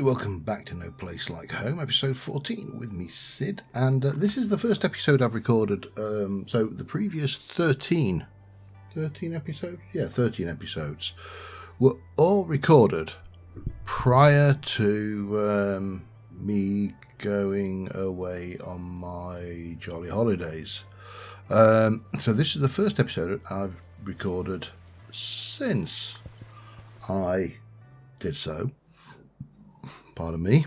welcome back to No Place Like Home, episode 14 with me, Sid, and this is the first episode I've recorded, so the previous 13 episodes? Yeah, 13 episodes were all recorded prior to me going away on my jolly holidays. So this is the first episode I've recorded since I did so. Pardon me.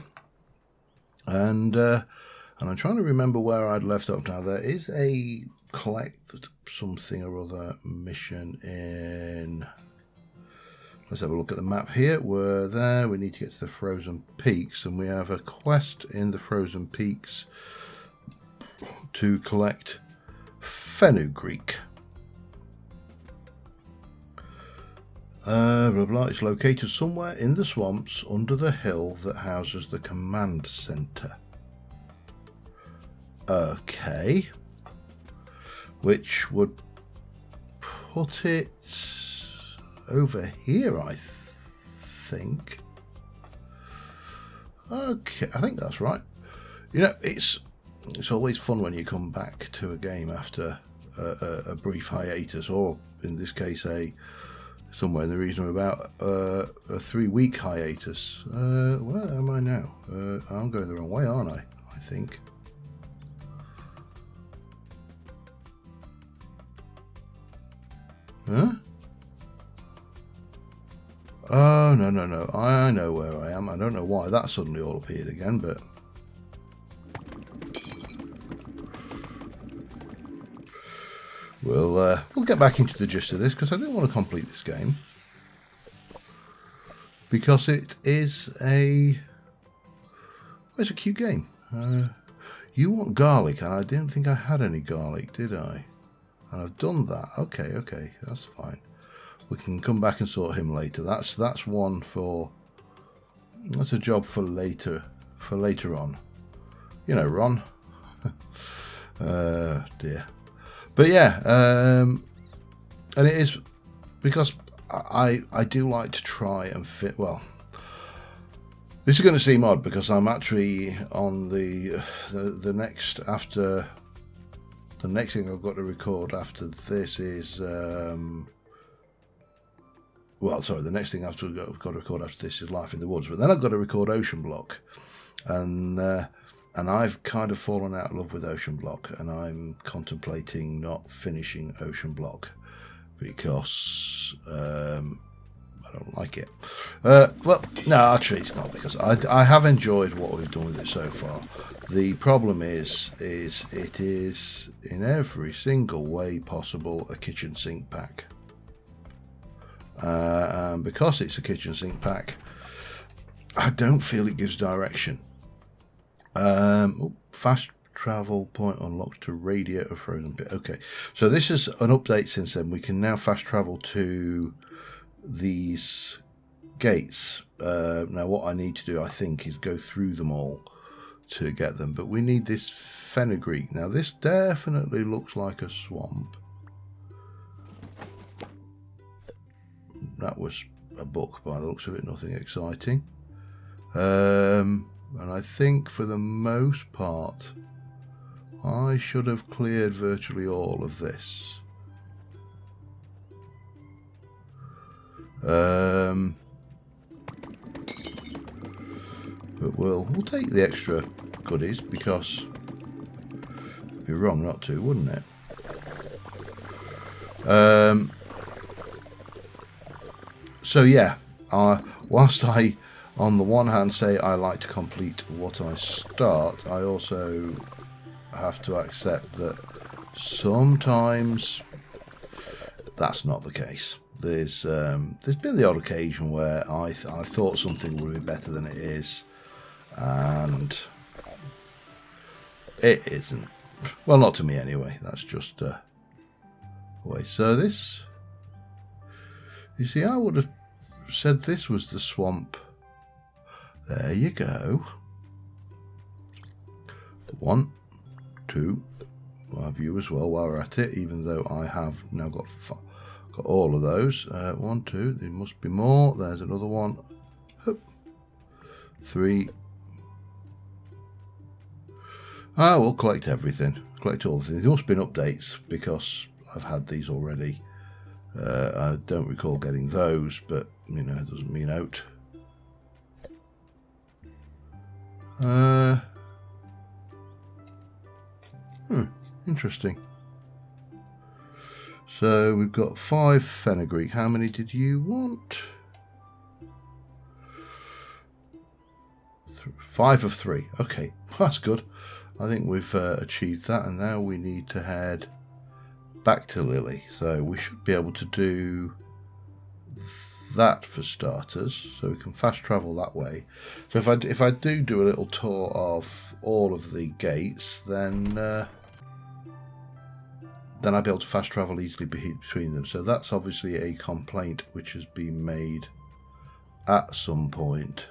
And I'm trying to remember where I'd left off now. There is a collect something or other mission in... Let's have a look at the map here. We're there. We need to get to the Frozen Peaks, and we have a quest in the Frozen Peaks to collect fenugreek. Blah, blah. It's located somewhere in the swamps under the hill that houses the command center. Okay. Which would put it over here, I think. Okay, I think that's right. You know, it's always fun when you come back to a game after a brief hiatus, or in this case, somewhere in the region of about a 3-week hiatus. Where am I now? I'm going the wrong way, aren't I? I think. Huh? Oh, no. I know where I am. I don't know why that suddenly all appeared again, but... We'll get back into the gist of this, because I don't want to complete this game. Because it is it's a cute game. You want garlic, and I didn't think I had any garlic, did I? And I've done that. Okay, that's fine. We can come back and sort him later. That's one for... That's a job for later on. You know, Ron. Dear. But yeah, and it is because I do like to try and fit. Well, this is going to seem odd because I'm actually on the next after the next thing I've got to record after this is the next thing I've got to record after this is Life in the Woods. But then I've got to record Ocean Block, and I've kind of fallen out of love with Ocean Block, and I'm contemplating not finishing Ocean Block because I don't like it. Well, no, actually it's not, because I have enjoyed what we've done with it so far. The problem is it is in every single way possible a kitchen sink pack. And because it's a kitchen sink pack, I don't feel it gives direction. Fast travel point unlocked to radiator Frozen Pit. Okay, so this is an update since then. We can now fast travel to these gates. Now what I need to do, I think, is go through them all to get them. But we need this fenugreek. Now this definitely looks like a swamp. That was a book by the looks of it, nothing exciting. And I think for the most part, I should have cleared virtually all of this. But we'll take the extra goodies, because it'd be wrong not to, wouldn't it? So yeah, whilst I, on the one hand, say I like to complete what I start, I also have to accept that sometimes that's not the case. There's been the odd occasion where I thought something would be better than it is, and it isn't. Well, not to me anyway. That's just way. So this, you see, I would have said this was the swamp. There you go. 1, 2. We'll have you as well while we're at it, even though I have now got all of those. 1, 2. There must be more. There's another one. 3. Ah, we'll collect everything. Collect all the things. There must have been updates because I've had these already. I don't recall getting those, but you know, it doesn't mean out. Interesting. So we've got 5 fenugreek. How many did you want? 5 of 3. Okay, that's good. I think we've achieved that, and now we need to head back to Lily. So we should be able to do that for starters, so we can fast travel that way. So if I do a little tour of all of the gates, then I'll be able to fast travel easily between them. So that's obviously a complaint which has been made at some point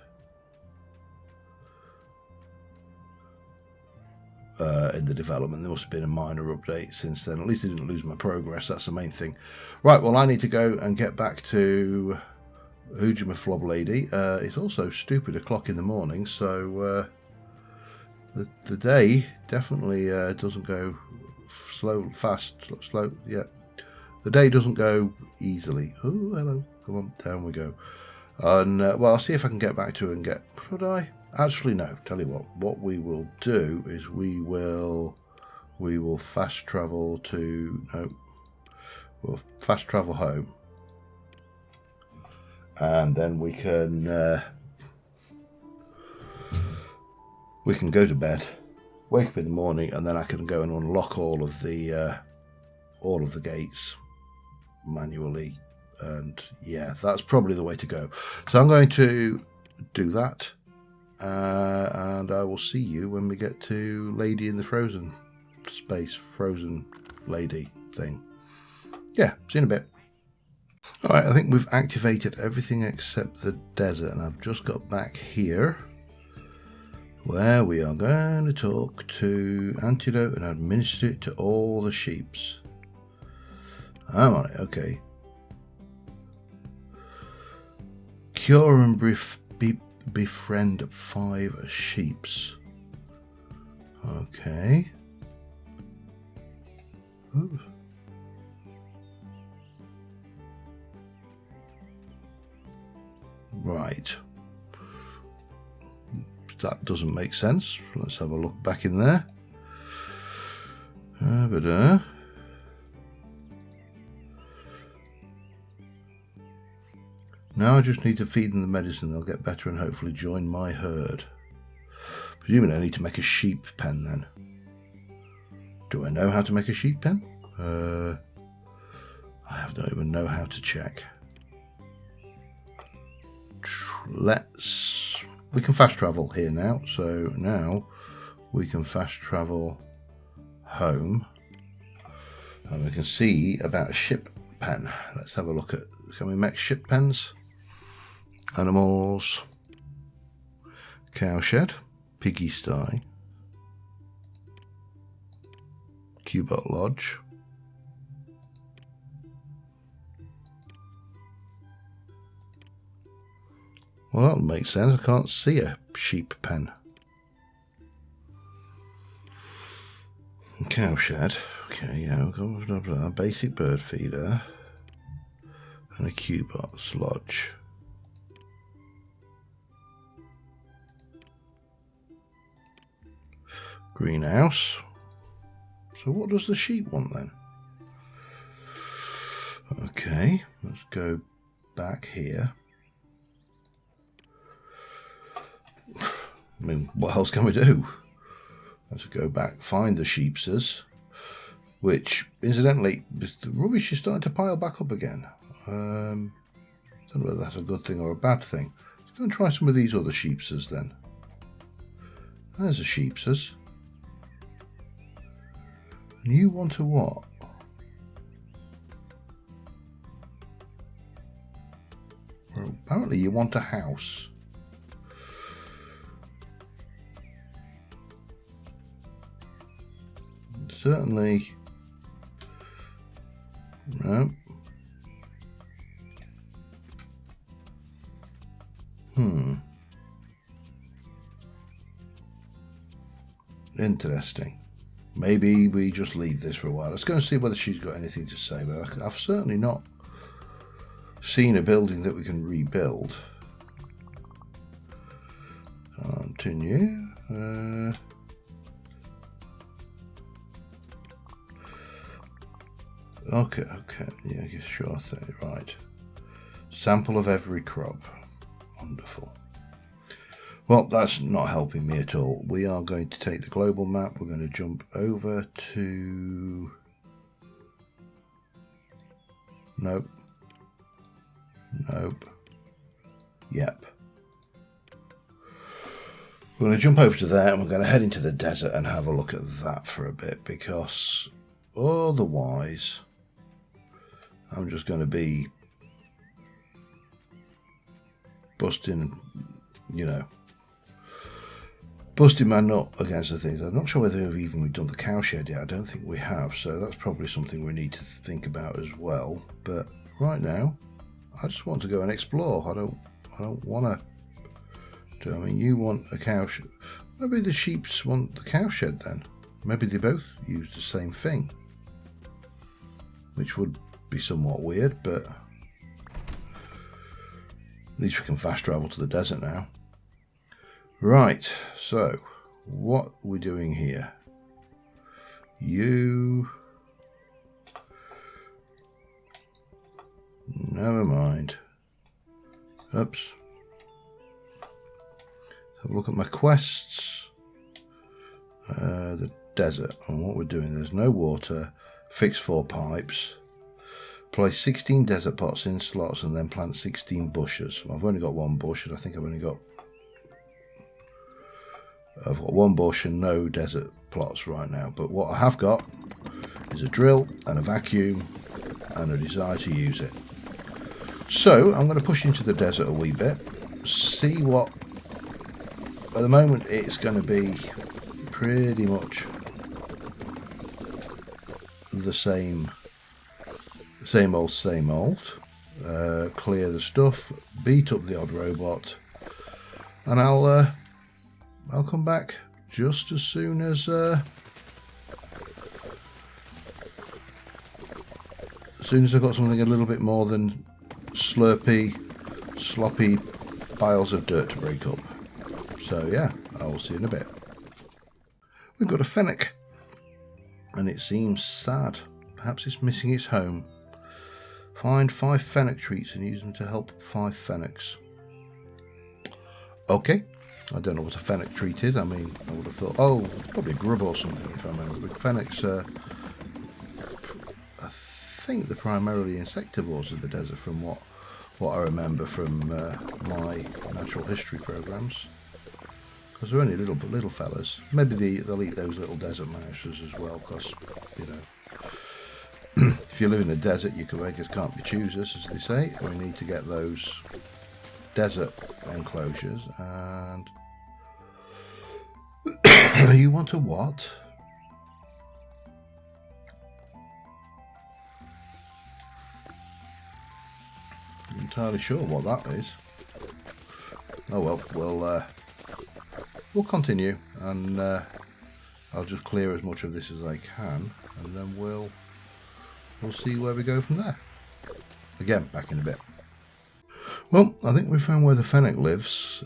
in the development. There must have been a minor update since then. At least I didn't lose my progress. That's the main thing. Right, well, I need to go and get back to Hoojimaflob Lady. It's also stupid o'clock in the morning, so the day definitely doesn't go slow. Yeah, the day doesn't go easily. Oh, hello. Come on, down we go. And well, I'll see if I can get back to her and get. Should I? Actually, no. Tell you what we will do is we will fast travel to we'll fast travel home, and then we can go to bed, wake up in the morning, and then I can go and unlock all of the gates manually. And yeah, that's probably the way to go. So I'm going to do that. And I will see you when we get to Lady in the Frozen Space, Frozen Lady thing. Yeah, see you in a bit. Alright, I think we've activated everything except the desert, and I've just got back here where we are going to talk to Antidote and administer it to all the sheeps. I'm on it, okay. Cure and befriend 5 sheeps. Okay. Ooh. Right. That doesn't make sense. Let's have a look back in there. Now I just need to feed them the medicine. They'll get better and hopefully join my herd. Presuming I need to make a sheep pen then. Do I know how to make a sheep pen? I don't even know how to check. We can fast travel here now. So now we can fast travel home. And we can see about a ship pen. Let's have a look at, can we make ship pens? Animals, cowshed, piggy sty, CUBEBOT lodge, well, that makes sense. I can't see a sheep pen. Cowshed, okay, yeah, we've got a basic bird feeder and a CUBEBOTS lodge. Greenhouse. So what does the sheep want then? Okay, let's go back here. I mean, what else can we do? Let's go back, find the sheepsters, which, incidentally, the rubbish is starting to pile back up again. I don't know whether that's a good thing or a bad thing. Let's go and try some of these other sheepsters then. There's a sheepsters. And you want a what? Well, apparently you want a house. Certainly. No. Interesting. Maybe we just leave this for a while. Let's go and see whether she's got anything to say. But I've certainly not seen a building that we can rebuild. Continue. Okay. Yeah, sure thing. Right. Sample of every crop. Wonderful. Well, that's not helping me at all. We are going to take the global map. We're going to jump over to... Nope. Yep. We're going to jump over to there and we're going to head into the desert and have a look at that for a bit, because otherwise I'm just going to be busting my nut against the things. I'm not sure whether we've done the cowshed yet. I don't think we have, so that's probably something we need to think about as well. But right now, I just want to go and explore. I don't want to. I mean, you want a cowshed. Maybe the sheeps want the cowshed then. Maybe they both use the same thing, which would be somewhat weird, but at least we can fast travel to the desert now. Right, so what are we doing here? You... Never mind. Oops. Have a look at my quests. The desert, and what we're doing. There's no water. Fix 4 pipes. Place 16 desert pots in slots and then plant 16 bushes. Well, I've only got 1 bush, and I think I've got 1 bush and no desert plots right now. But what I have got is a drill and a vacuum and a desire to use it. So I'm going to push into the desert a wee bit. See what... At the moment it's going to be pretty much the same old. Clear the stuff, beat up the odd robot, and I'll come back just as soon as I've got something a little bit more than slurpy, sloppy piles of dirt to break up. So yeah, I will see you in a bit. We've got a fennec, and it seems sad. Perhaps it's missing its home. Find 5 fennec treats and use them to help 5 fennecs. Okay. I don't know what a fennec treat is. I mean, I would have thought, oh, it's probably a grub or something, if I remember. But fennecs are, I think they're primarily insectivores of the desert, from what I remember from my natural history programs. Because they're only little fellas. Maybe they'll eat those little desert mouses as well, because, you know, if you live in a desert, your beggars can't be choosers, as they say. We need to get those desert enclosures. And you want a what? I'm entirely sure what that is. Oh well, we'll continue, and I'll just clear as much of this as I can, and then we'll see where we go from there. Again, back in a bit. Well, I think we found where the fennec lives.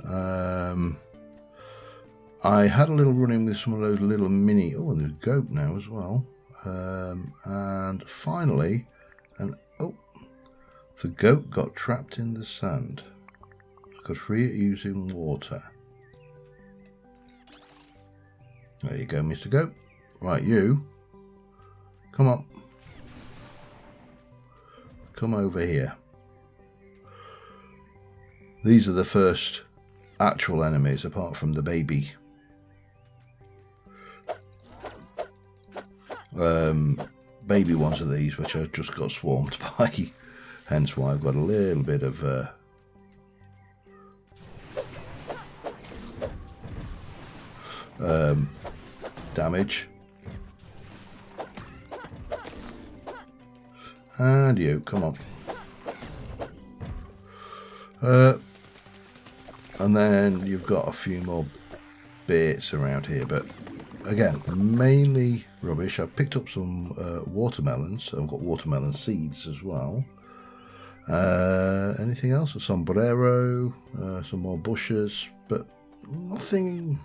I had a little run-in with some of those little mini... Oh, and there's a goat now as well. And finally... the goat got trapped in the sand. I could free it using water. There you go, Mr. Goat. Right, you. Come on. Come over here. These are the first actual enemies, apart from the baby. Baby ones of these, which I just got swarmed by. Hence why I've got a little bit of damage. And you, come on. And then you've got a few more bits around here, but again, mainly rubbish. I picked up some watermelons. I've got watermelon seeds as well. Anything else? A sombrero, some more bushes, but nothing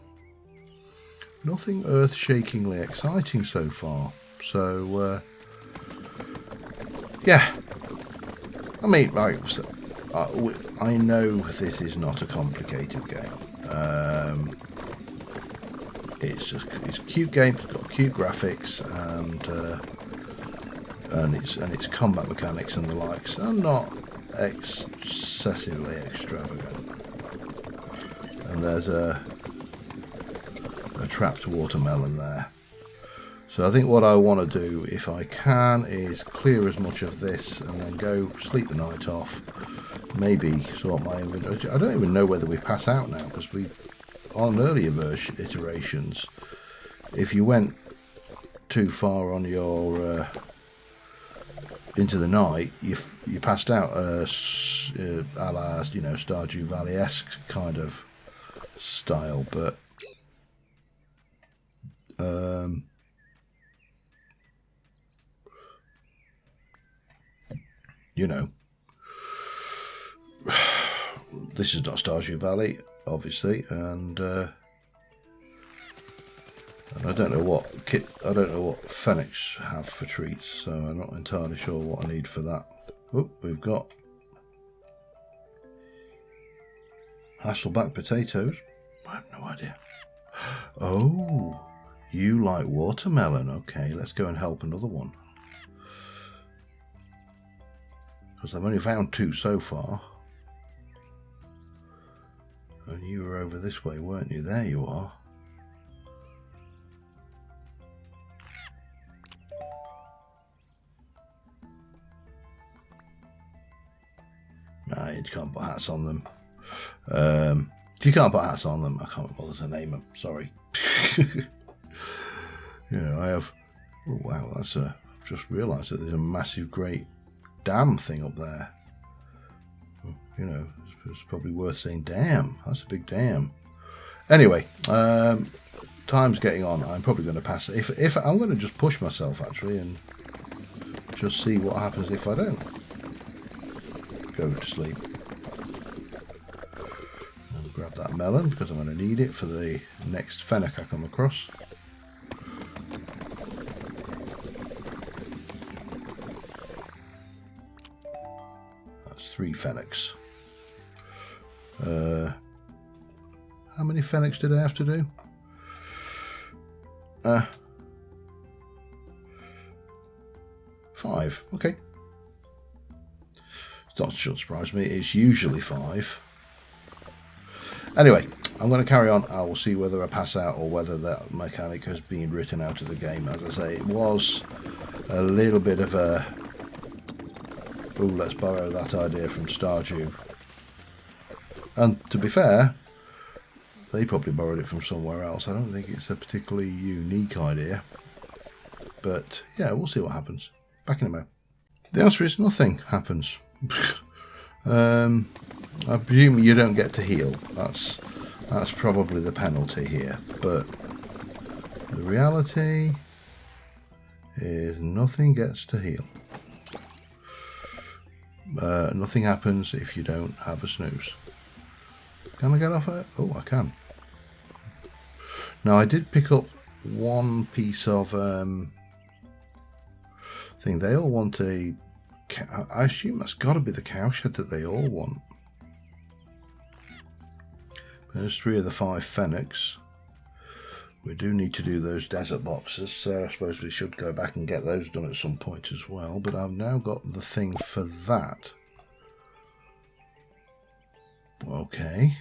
earth-shakingly exciting so far. So yeah, I mean, like, I know this is not a complicated game. It's a cute game. It's got cute graphics, and its combat mechanics and the likes are not excessively extravagant. And there's a trapped watermelon there. So I think what I want to do, if I can, is clear as much of this and then go sleep the night off. Maybe sort my inventory. I don't even know whether we pass out now, because we, on earlier version iterations, if you went too far on your into the night, you passed out, a la, you know, Stardew Valley-esque kind of style, but you know, this is not Stardew Valley, obviously, and I don't know what Fenix have for treats, so I'm not entirely sure what I need for that. Oh, we've got Hasselback potatoes. I have no idea. Oh, you like watermelon? Okay, let's go and help another one, because I've only found 2 so far. And you were over this way, weren't you? There you are. Nah, you can't put hats on them. You can't put hats on them. I can't bother to name them. Sorry. You know, I have. Oh, wow, that's a. I've just realised that there's a massive, great dam thing up there. You know, it's probably worth saying, damn, that's a big dam. Anyway, time's getting on. I'm probably going to pass it. If I'm going to just push myself, actually, and just see what happens if I don't go to sleep. I'll grab that melon, because I'm going to need it for the next fennec I come across. That's 3 fennecs. How many fennecs did I have to do? 5. Okay. That shouldn't surprise me. It's usually 5. Anyway, I'm going to carry on. I will see whether I pass out or whether that mechanic has been written out of the game. As I say, it was a little bit of a, oh, let's borrow that idea from Stardew. And to be fair, they probably borrowed it from somewhere else. I don't think it's a particularly unique idea. But yeah, we'll see what happens. Back in a moment. The answer is nothing happens. I presume you don't get to heal. That's probably the penalty here. But the reality is nothing gets to heal. Nothing happens if you don't have a snooze. Can I get off it? Oh, I can. Now, I did pick up one piece of thing. They all want a... I assume that's got to be the cowshed that they all want. There's 3 of the 5 fennecs. We do need to do those desert boxes, so I suppose we should go back and get those done at some point as well. But I've now got the thing for that. Okay.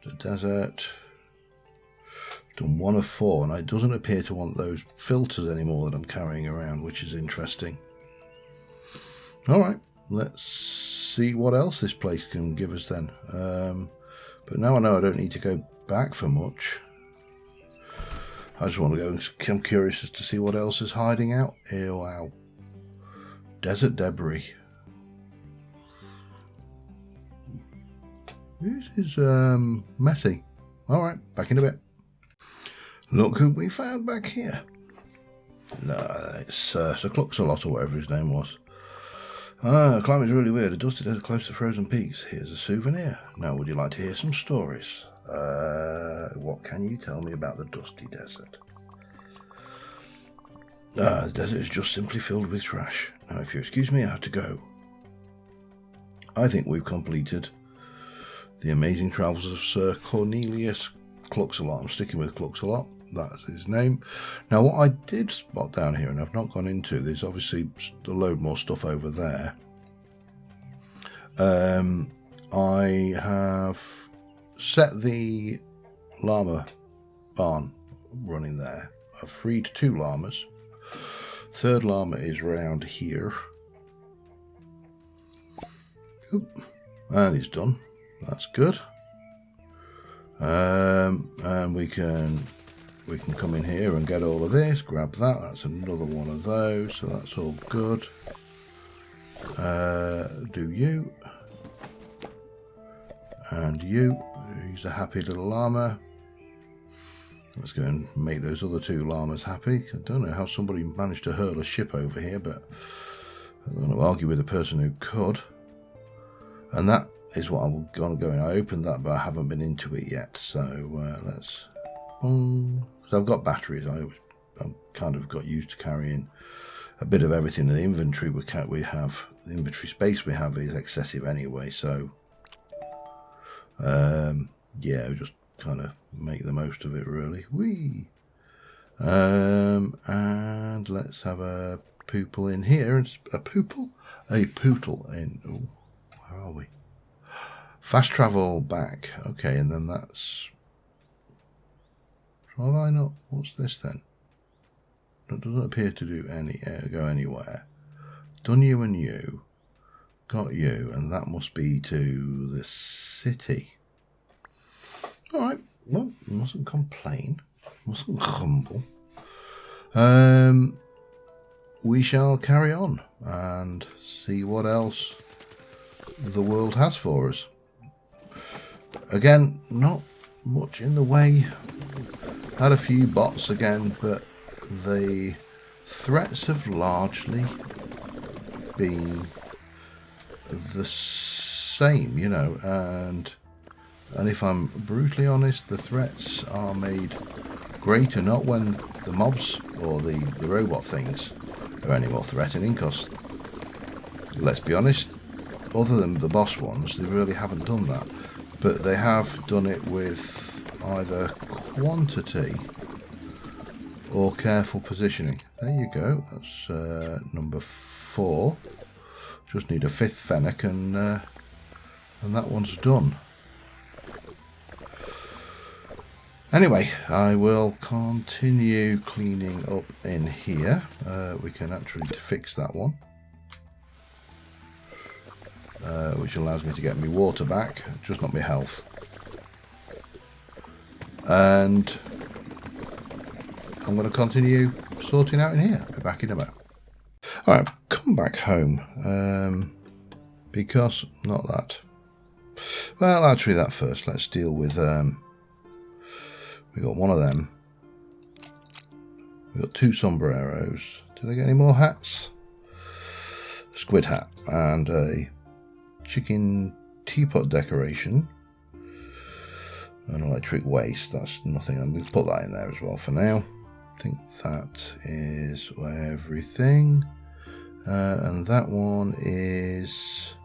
The desert. Done 1 of 4, and it doesn't appear to want those filters anymore that I'm carrying around, which is interesting. Alright, let's see what else this place can give us then. But now I know I don't need to go back for much. I just want to go and I'm curious as to see what else is hiding out. Ew, wow. Desert debris. This is messy. Alright, back in a bit. Look who we found back here. No, it's Sir Cluxalot or whatever his name was. The climate's really weird. A dusty desert close to frozen peaks. Here's a souvenir. Now, would you like to hear some stories? What can you tell me about the dusty desert? The desert is just simply filled with trash. Now, if you excuse me, I have to go. I think we've completed the amazing travels of Sir Cornelius Cluxalot. I'm sticking with Cluxalot. That's his name. Now, what I did spot down here, and I've not gone into, there's obviously a load more stuff over there. I have set the llama barn running there. I've freed 2 llamas. Third llama is round here. Oop. And he's done. That's good. And we can come in here and get all of this. Grab that. That's another one of those. So that's all good. Do you. And you. He's a happy little llama. Let's go and make those other 2 llamas happy. I don't know how somebody managed to hurl a ship over here, but I'm going to argue with the person who could. And that is what I'm going to go in. I opened that, but I haven't been into it yet. So let's... because I've got batteries. I've kind of got used to carrying a bit of everything. The inventory we have, the inventory space we have is excessive anyway. So yeah, we just kind of make the most of it, really. Whee! And let's have a poople in here. A poople? A pootle in... Ooh, where are we? Fast travel back. Okay, and then that's... Have I not? What's this then? That doesn't appear to do go anywhere. Done you and you. Got you, and that must be to the city. Alright, well, mustn't complain. Mustn't grumble. We shall carry on and see what else the world has for us. Again, not much in the way. Had a few bots again, but the threats have largely been the same, you know, and if I'm brutally honest, the threats are made greater not when the mobs or the robot things are any more threatening, because let's be honest, other than the boss ones, they really haven't done that, but they have done it with either quantity or careful positioning. There you go, that's number 4. Just need a 5th fennec and that one's done. Anyway, I will continue cleaning up in here. We can actually fix that one, which allows me to get my water back, just not my health. And I'm going to continue sorting out in here. I'll be back in a moment. Alright, I've come back home, because, not that. Well, actually that first. Let's deal with, we got one of them. We got 2 sombreros. Did I get any more hats? A squid hat and a chicken teapot decoration. An electric waist. That's nothing. I'm going to put that in there as well for now. I think that is everything. And that one is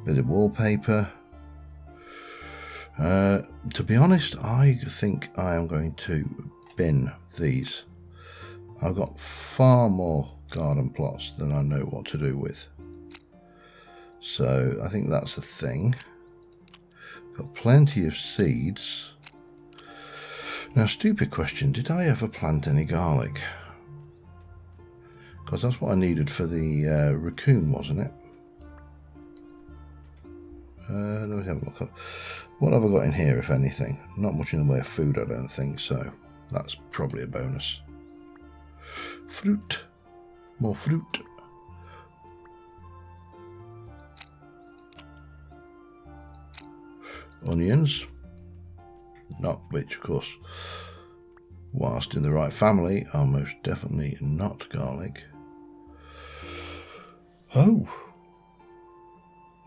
a bit of wallpaper. To be honest, I think I am going to bin these. I've got far more garden plots than I know what to do with. So I think that's the thing. Got plenty of seeds. Now, stupid question, did I ever plant any garlic? Because that's what I needed for the raccoon, wasn't it? Let me have a look. What have I got in here, if anything? Not much in the way of food, I don't think, so that's probably a bonus. Fruit. More fruit. onions, not which, of course, whilst in the right family, are most definitely not garlic. Oh,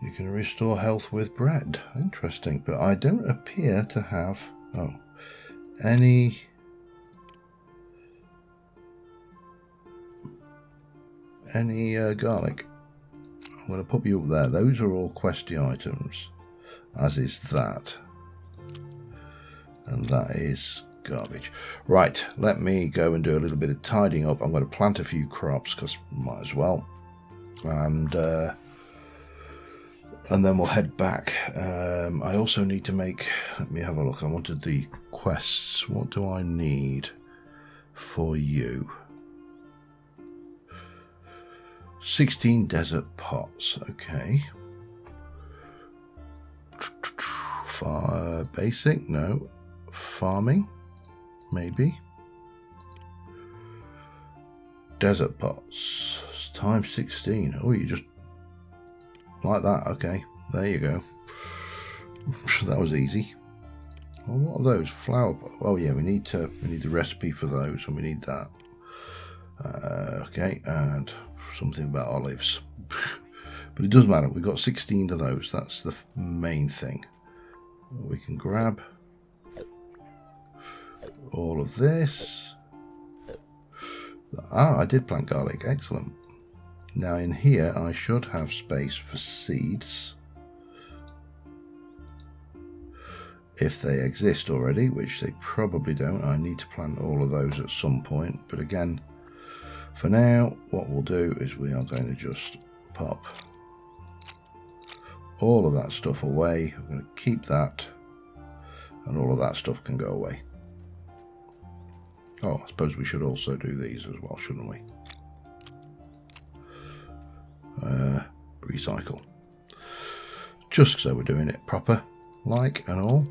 you can restore health with bread. Interesting, but I don't appear to have any garlic. I'm going to pop you up there. Those are all questy items, as is that, and that is garbage. Right, let me go and do a little bit of tidying up. I'm going to plant a few crops because might as well, and then we'll head back. I also need to make, let me have a look. I wanted the quests. What do I need for you? 16 desert pots. Okay. Basic? No. Farming? Maybe. Desert pots. Times 16. Oh, you just like that. Okay, there you go. That was easy. Well, what are those? Flower pots. Oh yeah, we need the recipe for those, and we need that. Okay, and something about olives. But it doesn't matter. We've got 16 of those. That's the main thing. We can grab all of this. I did plant garlic. Excellent. Now in here I should have space for seeds, if they exist already, which they probably don't. I need to plant all of those at some point, but again, for now what we'll do is we are going to just pop all of that stuff away. I'm going to keep that, and all of that stuff can go away. Oh, I suppose we should also do these as well, shouldn't we? Recycle. Just so we're doing it proper, like and all.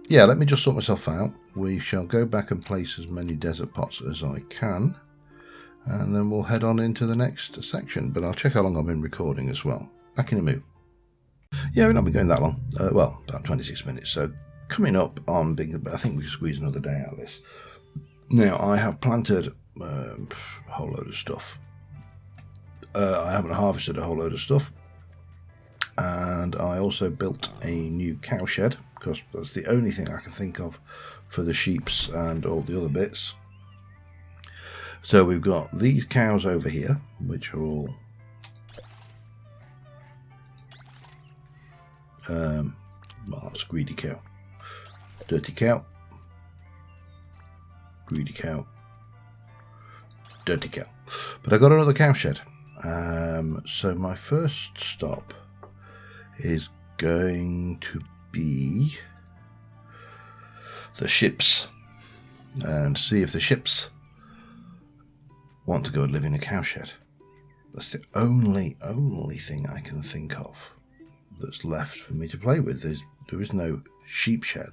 Yeah, let me just sort myself out. We shall go back and place as many desert pots as I can, and then we'll head on into the next section. But I'll check how long I've been recording as well. Back in a minute. Yeah, we've not been going that long. Well, about 26 minutes. So coming up on being, I think we can squeeze another day out of this. Now, I have planted a whole load of stuff. I haven't harvested a whole load of stuff. And I also built a new cow shed, because that's the only thing I can think of for the sheeps and all the other bits. So we've got these cows over here, which are all well, it's greedy cow, dirty cow, greedy cow, dirty cow. But I got another cow shed. So my first stop is going to be the ships, and see if the ships want to go and live in a cow shed. That's the only thing I can think of that's left for me to play with. There is no sheep shed.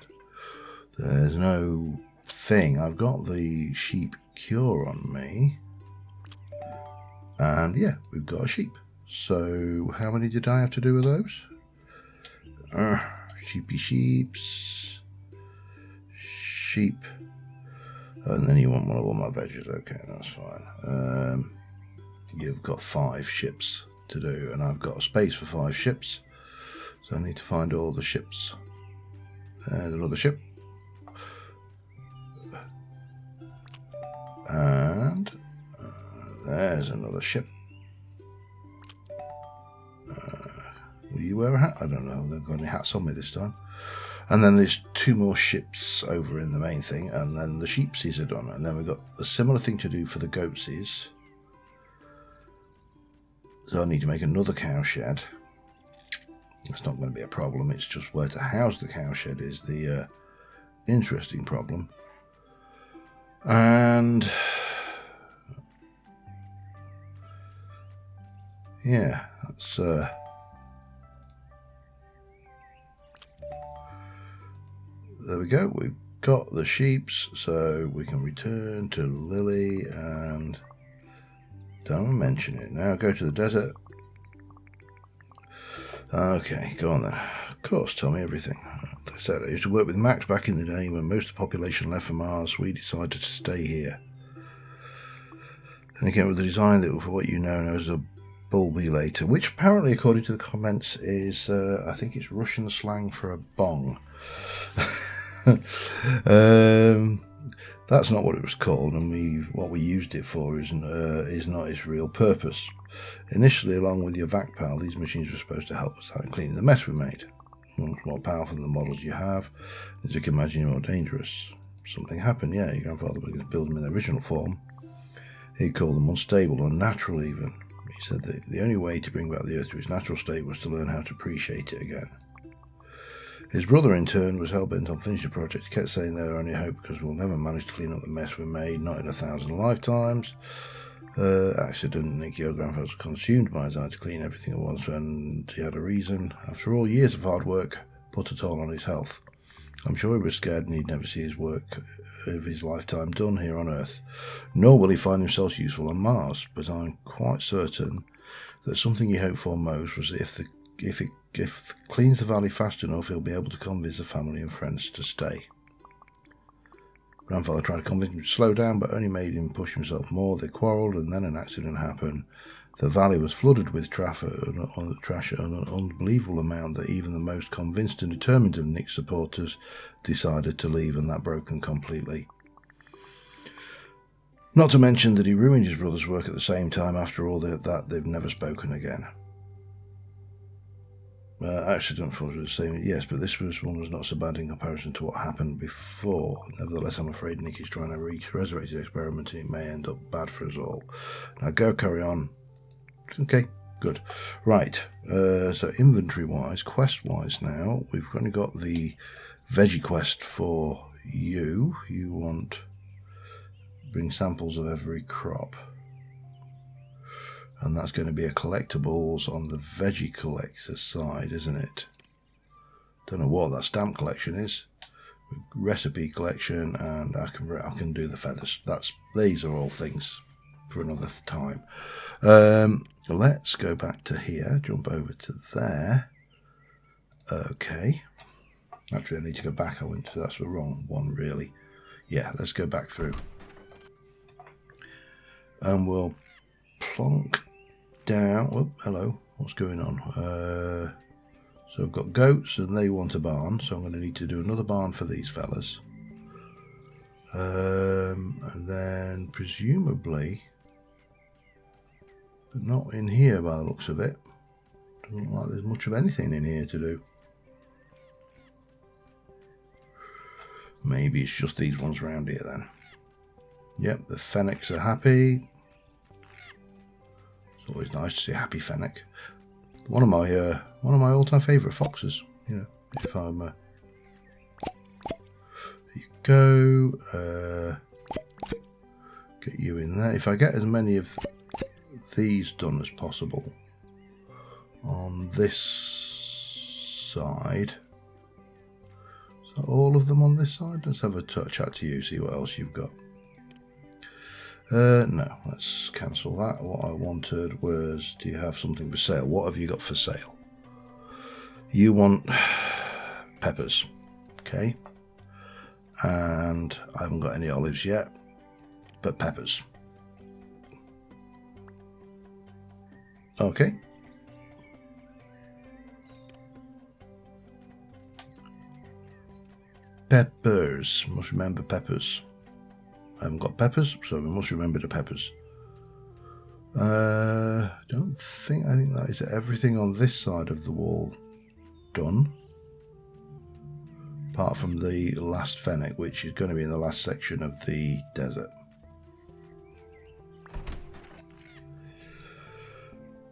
There's no thing. I've got the sheep cure on me, and yeah, we've got a sheep. So how many did I have to do with those? Sheepy sheeps, sheep, and then you want one of all my veggies. Okay, that's fine. You've got 5 ships to do, and I've got a space for 5 ships, so I need to find all the ships. There's another ship, and there's another ship. Will you wear a hat? I don't know. They've got any hats on me this time. And then there's 2 more ships over in the main thing, and then the sheepsies are done. And then we've got a similar thing to do for the goatsies. So I need to make another cow shed. It's not going to be a problem. It's just where to house the cow shed is the interesting problem. And yeah, that's there we go. We've got the sheeps, so we can return to Lily, and don't mention it. Now go to the desert. Okay, go on then. Of course, tell me everything. Like I said, I used to work with Max back in the day when most of the population left for Mars. We decided to stay here. And again, with the design that for what you know as a bulbulator, which apparently, according to the comments, is I think it's Russian slang for a bong. That's not what it was called, and what we used it for is not its real purpose. Initially, along with your vac pal, these machines were supposed to help us out in cleaning the mess we made. Much more powerful than the models you have, as you can imagine, you're more dangerous. Something happened, yeah. Your grandfather was going to build them in their original form. He called them unstable, unnatural even. He said that the only way to bring back the Earth to its natural state was to learn how to appreciate it again. His brother, in turn, was hell-bent on finishing the project. He kept saying they're only hope because we'll never manage to clean up the mess we made, not in 1,000 lifetimes. Accident. Nick, your grandfather was consumed by his desire to clean everything at once, and he had a reason. After all, years of hard work put a toll on his health. I'm sure he was scared and he'd never see his work of his lifetime done here on Earth. Nor will he find himself useful on Mars, but I'm quite certain that something he hoped for most was if it cleans the valley fast enough, he'll be able to convince the family and friends to stay. Grandfather tried to convince him to slow down, but only made him push himself more. They quarrelled, and then an accident happened. The valley was flooded with trash at an unbelievable amount that even the most convinced and determined of Nick's supporters decided to leave, and that broke them completely. Not to mention that he ruined his brother's work at the same time. After all that, they've never spoken again. Accident for the same, yes, but this one was not so bad in comparison to what happened before. Nevertheless, I'm afraid Nick is trying to resurrect his experiment, and it may end up bad for us all. Now go, carry on. Okay, good. Right, so inventory-wise, quest-wise now, we've only got the veggie quest for you. You want bring samples of every crop. And that's going to be a collectibles on the veggie collector side, isn't it? Don't know what that stamp collection is. Recipe collection, and I can do the feathers. These are all things for another time. Let's go back to here. Jump over to there. Okay. Actually, I need to go back. That's the wrong one, really. Yeah, let's go back through, and we'll plonk down. Oh, hello. What's going on? So I've got goats and they want a barn, so I'm going to need to do another barn for these fellas. And then presumably, not in here by the looks of it. Doesn't look like there's much of anything in here to do. Maybe it's just these ones around here then. Yep, the fennecs are happy. It's always nice to see a happy fennec. One of my all-time favourite foxes. You know, if I'm there you go. Get you in there. If I get as many of these done as possible on this side. So all of them on this side. Let's have a chat to you. See what else you've got. No, let's cancel that. What I wanted was, do you have something for sale? What have you got for sale? You want peppers, okay? And I haven't got any olives yet, but peppers. Okay. Peppers. Must remember peppers. I haven't got peppers, so we must remember the peppers. I think that is everything on this side of the wall done. Apart from the last fennec, which is going to be in the last section of the desert.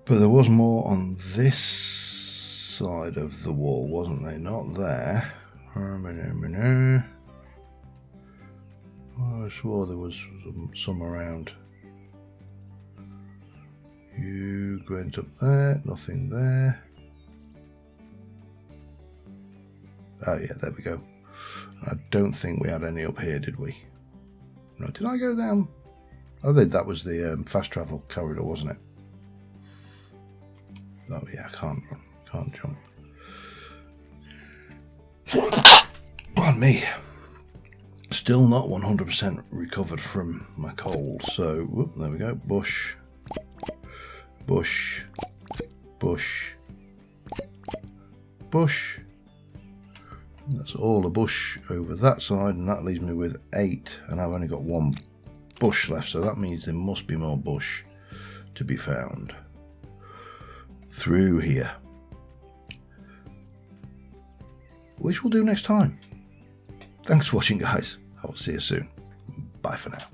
But there was more on this side of the wall, wasn't there? Not there. I swore there was some around. You went up there, nothing there. Oh yeah, there we go. I don't think we had any up here, did we? No, did I go down? Oh, that was the fast travel corridor, wasn't it? Oh yeah, I can't Can't jump. Pardon me. Still not 100% recovered from my cold. So, whoop, there we go. Bush. Bush. Bush. Bush. That's all a bush over that side, and that leaves me with 8, and I've only got 1 bush left, so that means there must be more bush to be found through here, which we'll do next time. Thanks for watching, guys. I will see you soon. Bye for now.